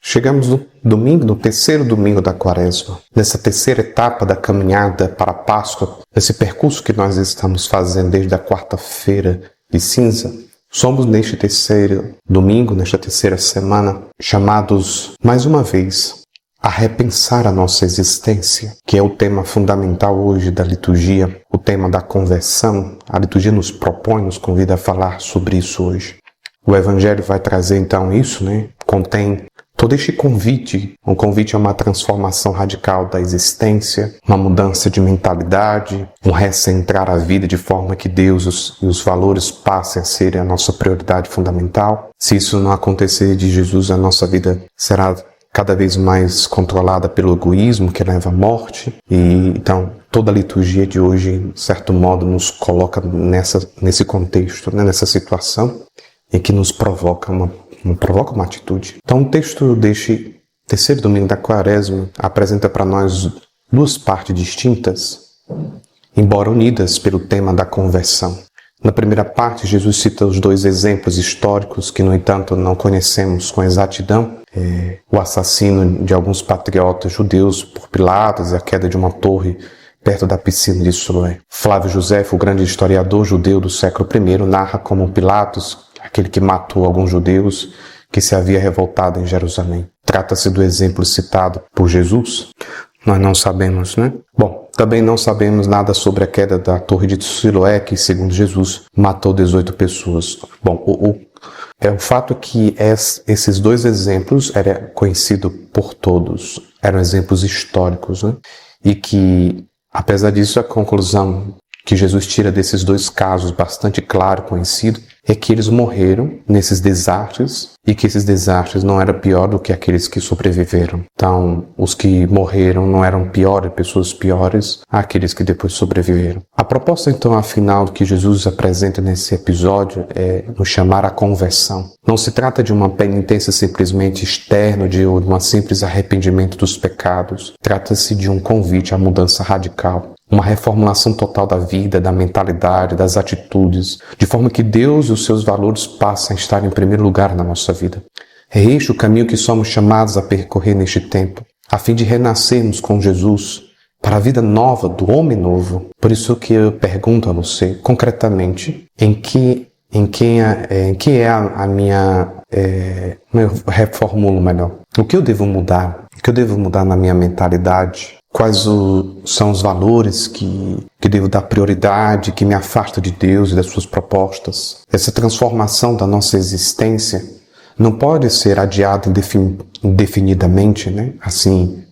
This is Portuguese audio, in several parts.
Chegamos no domingo, no terceiro domingo da Quaresma, nessa terceira etapa da caminhada para a Páscoa, nesse percurso que nós estamos fazendo desde a quarta-feira de cinza. Somos neste terceiro domingo, nesta terceira semana, chamados mais uma vez a repensar a nossa existência, que é o tema fundamental hoje da liturgia, o tema da conversão. A liturgia nos propõe, nos convida a falar sobre isso hoje. O Evangelho vai trazer então isso, contém todo este convite, um convite a uma transformação radical da existência, uma mudança de mentalidade, um recentrar a vida de forma que Deus e os valores passem a ser a nossa prioridade fundamental. Se isso não acontecer de Jesus, a nossa vida será cada vez mais controlada pelo egoísmo que leva à morte. E então toda a liturgia de hoje, de certo modo, nos coloca nesse contexto, nessa situação em que nos provoca uma atitude. Então o texto deste terceiro domingo da Quaresma apresenta para nós duas partes distintas, embora unidas pelo tema da conversão. Na primeira parte, Jesus cita os dois exemplos históricos que, no entanto, não conhecemos com exatidão. O assassino de alguns patriotas judeus por Pilatos e a queda de uma torre perto da piscina de Siloé. Flávio Josefo, o grande historiador judeu do século I, narra como Pilatos, aquele que matou alguns judeus que se havia revoltado em Jerusalém. Trata-se do exemplo citado por Jesus? Nós não sabemos, Bom, também não sabemos nada sobre a queda da torre de Siloé, que, segundo Jesus, matou 18 pessoas. Bom, o fato é que esses dois exemplos eram conhecidos por todos, eram exemplos históricos, E que, apesar disso, a conclusão que Jesus tira desses dois casos bastante claro, conhecido, é que eles morreram nesses desastres e que esses desastres não eram pior do que aqueles que sobreviveram. Então, os que morreram não eram piores, pessoas piores, àqueles que depois sobreviveram. A proposta, então, afinal, que Jesus apresenta nesse episódio é nos chamar à conversão. Não se trata de uma penitência simplesmente externa, de um simples arrependimento dos pecados. Trata-se de um convite à mudança radical. Uma reformulação total da vida, da mentalidade, das atitudes, de forma que Deus e os seus valores passem a estar em primeiro lugar na nossa vida. É este o caminho que somos chamados a percorrer neste tempo, a fim de renascermos com Jesus para a vida nova do homem novo. Por isso que eu pergunto a você, concretamente, em que é a minha... eu reformulo melhor. O que eu devo mudar? O que eu devo mudar na minha mentalidade? Quais são os valores que devo dar prioridade, que me afasta de Deus e das suas propostas? Essa transformação da nossa existência não pode ser adiada indefinidamente, Assim,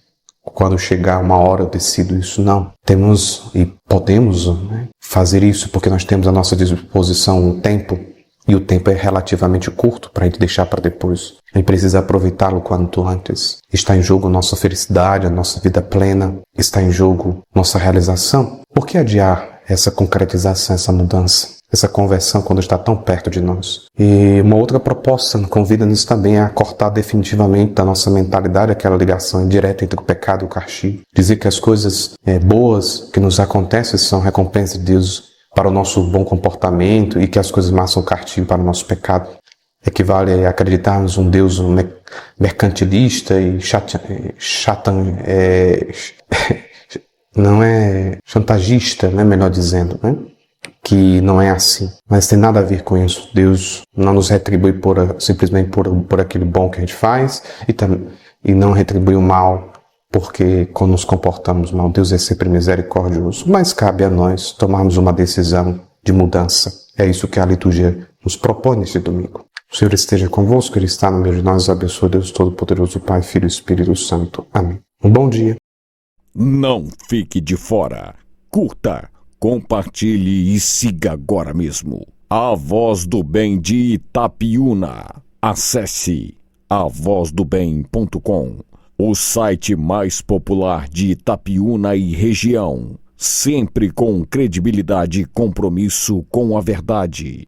quando chegar uma hora eu decido isso. Não. Temos e podemos fazer isso porque nós temos à nossa disposição um tempo. E o tempo é relativamente curto para a gente deixar para depois. A gente precisa aproveitá-lo quanto antes. Está em jogo nossa felicidade, a nossa vida plena. Está em jogo nossa realização. Por que adiar essa concretização, essa mudança, essa conversão quando está tão perto de nós? E uma outra proposta convida-nos também a cortar definitivamente da nossa mentalidade aquela ligação indireta entre o pecado e o castigo. Dizer que as coisas boas que nos acontecem são recompensa de Deus para o nosso bom comportamento e que as coisas más são castigo para o nosso pecado. Equivale a acreditarmos um Deus mercantilista e não é chantagista, melhor dizendo, que não é assim. Mas tem nada a ver com isso. Deus não nos retribui simplesmente por aquele bom que a gente faz e não retribui o mal porque quando nos comportamos mal, Deus é sempre misericordioso. Mas cabe a nós tomarmos uma decisão de mudança. É isso que a liturgia nos propõe neste domingo. O Senhor esteja convosco, Ele está no meio de nós. Abençoe Deus Todo-Poderoso, Pai, Filho e Espírito Santo. Amém. Um bom dia. Não fique de fora. Curta, compartilhe e siga agora mesmo a Voz do Bem de Itapiúna. Acesse avozdobem.com. O site mais popular de Itapiúna e região, sempre com credibilidade e compromisso com a verdade.